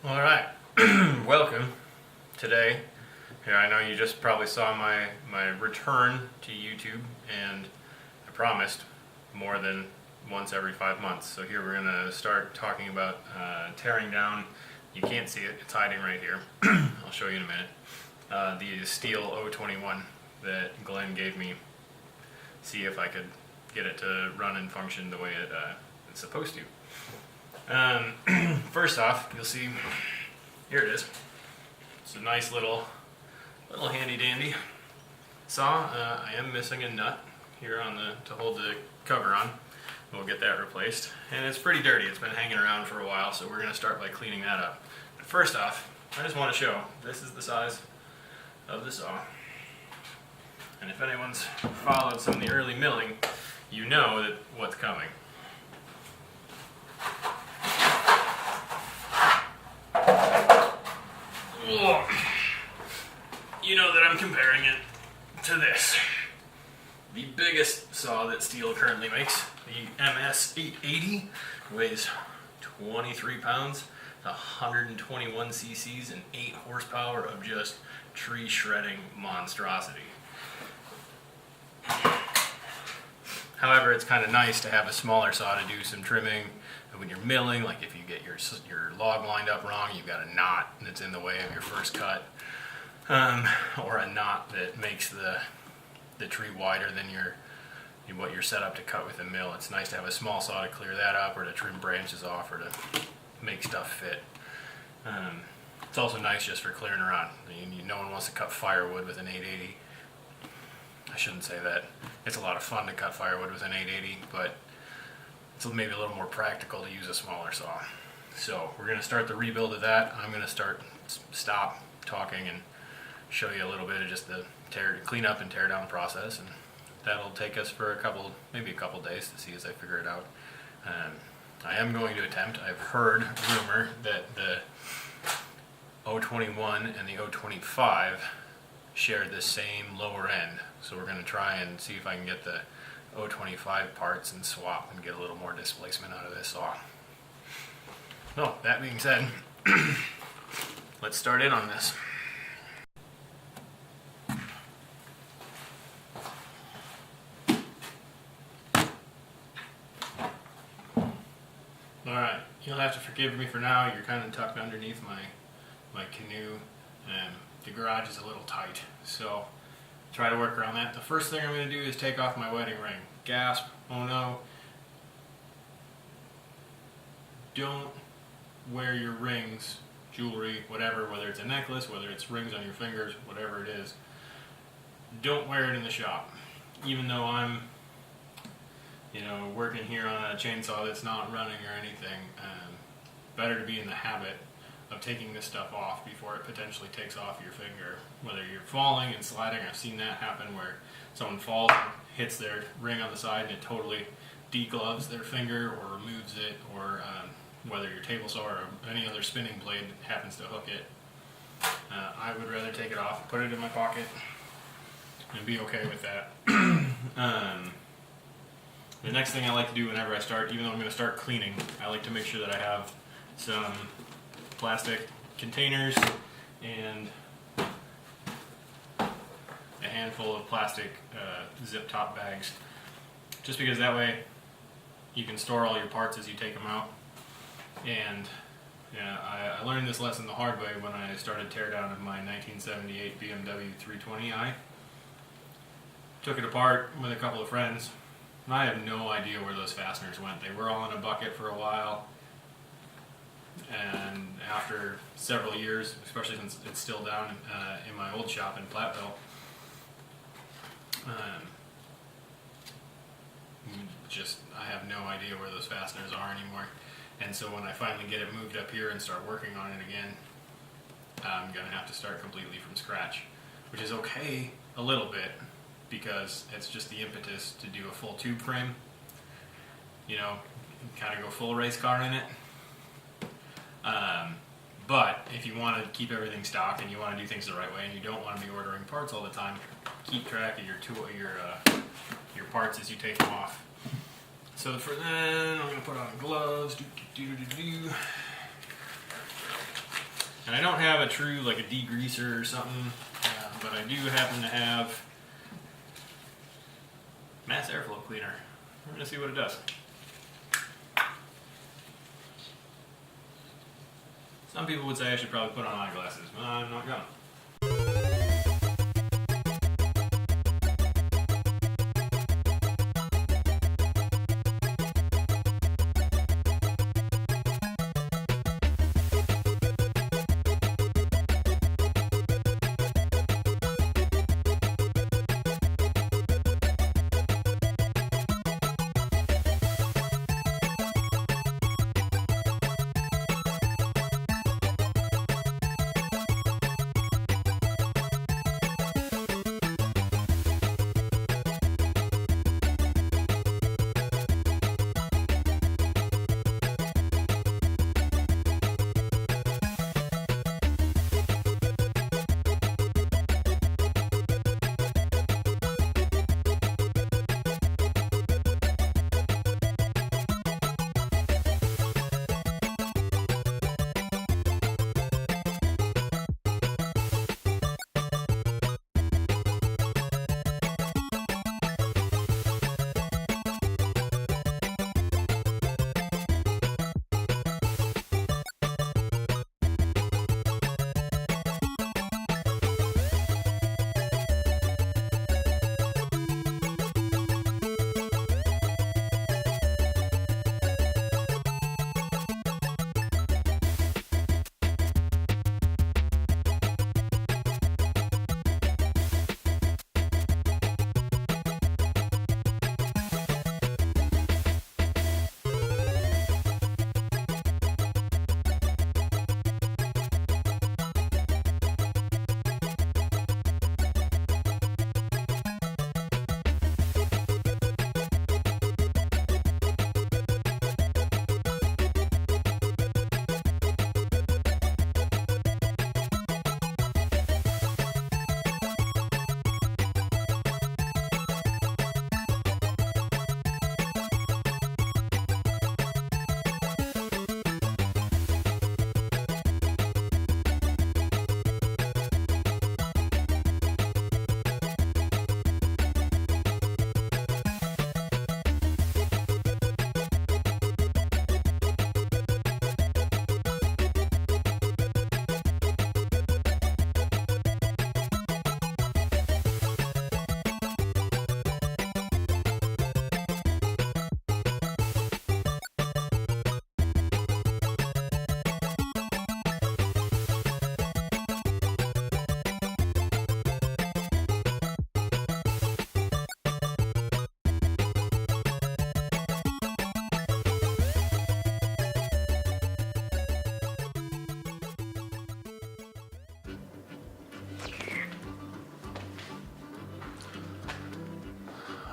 All right, welcome. Today, here I know you just probably saw my return to YouTube, and I promised more than once every 5 months. So here we're gonna start talking about tearing down. You can't see it; it's hiding right here. I'll show you in a minute. The Stihl 021 that Glenn gave me. See if I could get it to run and function the way it's supposed to. First off, you'll see, here it is. It's a nice little handy dandy saw. I am missing a nut here on to hold the cover on. We'll get that replaced. And it's pretty dirty. It's been hanging around for a while, so we're going to start by cleaning that up. But first off, I just want to show, this is the size of the saw. And if anyone's followed some of the early milling, you know that what's coming. You know that I'm comparing it to this. The biggest saw that Stihl currently makes, the MS 880, weighs 23 pounds, 121 cc's, and 8 horsepower of just tree shredding monstrosity. However, it's kind of nice to have a smaller saw to do some trimming when you're milling. Like if you get your log lined up wrong, you've got a knot that's in the way of your first cut, or a knot that makes the tree wider than what you're set up to cut with a mill. It's nice to have a small saw to clear that up, or to trim branches off, or to make stuff fit. It's also nice just for clearing around. No one wants to cut firewood with an 880. I shouldn't say that. It's a lot of fun to cut firewood with an 880, but it's maybe a little more practical to use a smaller saw. So we're going to start the rebuild of that. I'm going to stop talking and show you a little bit of just the clean up and tear down process, and that'll take us for maybe a couple days to see as I figure it out. I am going to attempt. I've heard rumor that the 021 and the 025 share the same lower end, so we're going to try and see if I can get the 025 parts and swap and get a little more displacement out of this saw. No, that being said, let's start in on this. Alright, you'll have to forgive me for now. You're kind of tucked underneath my canoe, and the garage is a little tight, so try to work around that. The first thing I'm going to do is take off my wedding ring. Gasp, oh no. Don't wear your rings, jewelry, whatever, whether it's a necklace, whether it's rings on your fingers, whatever it is. Don't wear it in the shop. Even though I'm working here on a chainsaw that's not running or anything, better to be in the habit of taking this stuff off before it potentially takes off your finger. Whether you're falling and sliding, I've seen that happen where someone falls and hits their ring on the side and it totally degloves their finger or removes it, or whether your table saw or any other spinning blade happens to hook it. I would rather take it off, put it in my pocket, and be okay with that. The next thing I like to do whenever I start, even though I'm going to start cleaning, I like to make sure that I have some plastic containers and a handful of plastic zip top bags, just because that way you can store all your parts as you take them out. And I learned this lesson the hard way when I started teardown of my 1978 BMW 320i. Took it apart with a couple of friends, and I have no idea where those fasteners went. They were all in a bucket for a while, and after several years, especially since it's still down in my old shop in Platteville, I have no idea where those fasteners are anymore. And so when I finally get it moved up here and start working on it again, I'm going to have to start completely from scratch, which is okay a little bit, because it's just the impetus to do a full tube frame, kind of go full race car in it. But if you want to keep everything stock and you want to do things the right way and you don't want to be ordering parts all the time, keep track of your parts as you take them off. So for then, I'm going to put on gloves. And I don't have a true, like a degreaser or something, but I do happen to have mass airflow cleaner. We're going to see what it does. Some people would say I should probably put on eyeglasses, but I'm not gonna.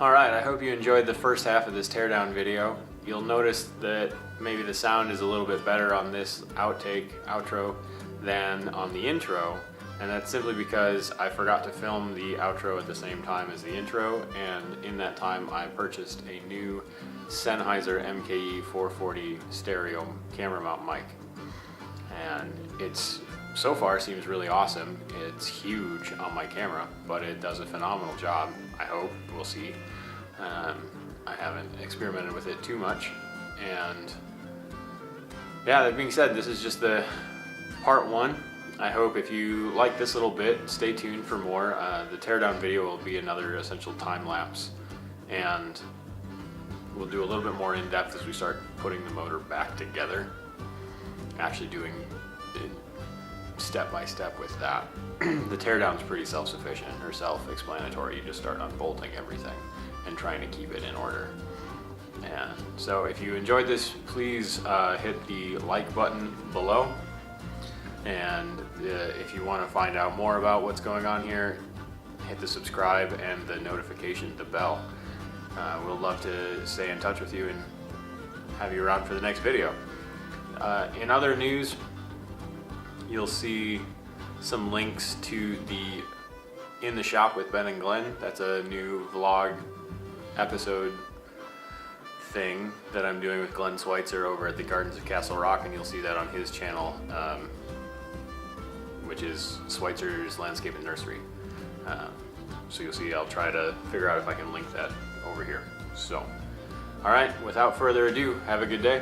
Alright, I hope you enjoyed the first half of this teardown video. You'll notice that maybe the sound is a little bit better on this outro than on the intro, and that's simply because I forgot to film the outro at the same time as the intro, and in that time I purchased a new Sennheiser MKE 440 stereo camera mount mic. And it's so far seems really awesome. It's huge on my camera, but it does a phenomenal job, I hope. We'll see. I haven't experimented with it too much. And yeah, that being said, this is just the part one. I hope if you like this little bit, stay tuned for more. The teardown video will be another essential time lapse, and we'll do a little bit more in depth as we start putting the motor back together, actually doing step by step with that. The teardown's pretty self-sufficient or self-explanatory. You just start unbolting everything and trying to keep it in order. And so if you enjoyed this, please hit the like button below. And if you want to find out more about what's going on here, hit the subscribe and the notification, the bell. We'll love to stay in touch with you and have you around for the next video. In other news, you'll see some links to the In the Shop with Ben and Glenn. That's a new vlog episode thing that I'm doing with Glenn Schweitzer over at the Gardens of Castle Rock, and you'll see that on his channel which is Schweitzer's Landscape and Nursery. So you'll see I'll try to figure out if I can link that over here. So, all right, without further ado, have a good day.